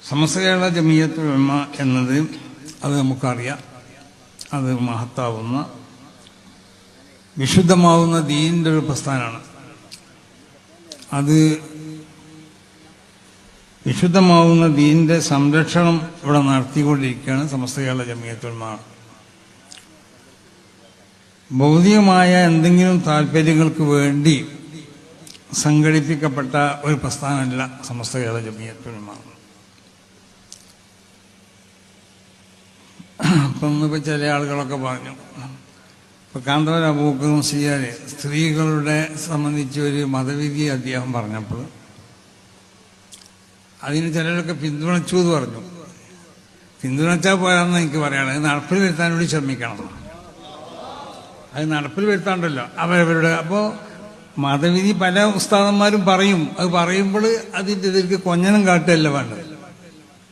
സമസ്ത കേരള ജമിയത്തുൽ ഉലമ എന്നത് അത് നമുക്കറിയാം. അത് മഹത്താവുന്ന വിശുദ്ധമാവുന്ന ദീനിൻ്റെ ഒരു പ്രസ്ഥാനമാണ്. അത് വിശുദ്ധമാവുന്ന ദീനിൻ്റെ സംരക്ഷണം ഇവിടെ നടത്തിക്കൊണ്ടിരിക്കുകയാണ് സമസ്ത കേരള ജമിയത്തുൽ ഉലമ. ഭൗതികമായ എന്തെങ്കിലും താല്പര്യങ്ങൾക്ക് വേണ്ടി സംഘടിപ്പിക്കപ്പെട്ട ഒരു പ്രസ്ഥാനമല്ല സമസ്ത കേരള ജമിയത്തുൽ ഉലമ. അപ്പം ഇന്നിപ്പോൾ ചില ആളുകളൊക്കെ പറഞ്ഞു, ഇപ്പം കാന്തപുര അബൂബക്കർ മുസ്ലിയാർ സ്ത്രീകളുടെ സംബന്ധിച്ച് ഒരു മതവിധി അദ്ദേഹം പറഞ്ഞപ്പോൾ അതിന് ചിലരൊക്കെ പിന്തുണച്ചു എന്ന് പറഞ്ഞു. പിന്തുണച്ചാൽ പോരാന്ന് എനിക്ക് പറയണം. അത് നടപ്പിൽ വരുത്താൻ വേണ്ടി ശ്രമിക്കണം. അത് നടപ്പിൽ വരുത്താണ്ടല്ലോ അവരവരുടെ. അപ്പോൾ മതവിധി പല ഉസ്താദന്മാരും പറയും. അത് പറയുമ്പോൾ അതിൻ്റെ ഇതിലേക്ക് കൊഞ്ഞനം കാട്ടുകയല്ല വേണ്ടത്.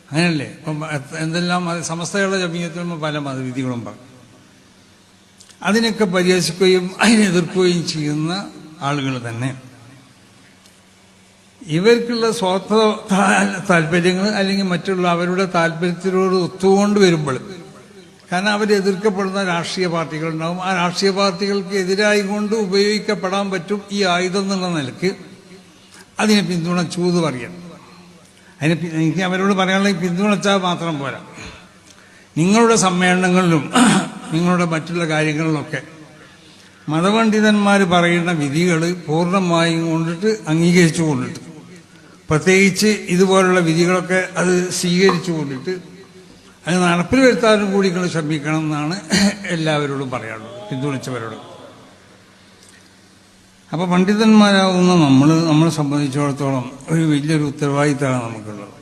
അങ്ങനെയല്ലേ? ഇപ്പം എന്തെല്ലാം സമസ്തയുള്ള ജമിയത്തുൽ പല മതവിധികളും പറയും. അതിനൊക്കെ പരിഹസിക്കുകയും അതിനെതിർക്കുകയും ചെയ്യുന്ന ആളുകൾ തന്നെ ഇവർക്കുള്ള സ്വാർത്ഥ താല്പര്യങ്ങൾ അല്ലെങ്കിൽ മറ്റുള്ള അവരുടെ താല്പര്യത്തിനോട് ഒത്തുകൊണ്ട് വരുമ്പോൾ, കാരണം അവർ എതിർക്കപ്പെടുന്ന രാഷ്ട്രീയ പാർട്ടികളുണ്ടാവും. ആ രാഷ്ട്രീയ പാർട്ടികൾക്ക് എതിരായി കൊണ്ട് ഉപയോഗിക്കപ്പെടാൻ പറ്റും ഈ ആയുധം എന്നുള്ള നിലക്ക് അതിനെ പിന്തുണച്ചു എന്ന് പറയാം. എനിക്ക് അവരോട് പറയാനുള്ള പിന്തുണച്ചാൽ മാത്രം പോരാ. നിങ്ങളുടെ സമ്മേളനങ്ങളിലും നിങ്ങളുടെ മറ്റുള്ള കാര്യങ്ങളിലൊക്കെ മതപണ്ഡിതന്മാർ പറയുന്ന വിധികൾ പൂർണ്ണമായും കൊണ്ടിട്ട് അംഗീകരിച്ചു കൊണ്ടിട്ട്, പ്രത്യേകിച്ച് ഇതുപോലുള്ള വിധികളൊക്കെ അത് സ്വീകരിച്ചു കൊണ്ടിട്ട് അത് നടപ്പിൽ വരുത്താനും കൂടി നിങ്ങൾ ശ്രമിക്കണം എന്നാണ് എല്ലാവരോടും പറയാനുള്ളത്, പിന്തുണച്ചവരോട്. അപ്പോൾ പണ്ഡിതന്മാരാകുന്ന നമ്മളെ സംബന്ധിച്ചിടത്തോളം ഒരു വലിയൊരു ഉത്തരവാദിത്തമാണ് നമുക്കുള്ളത്.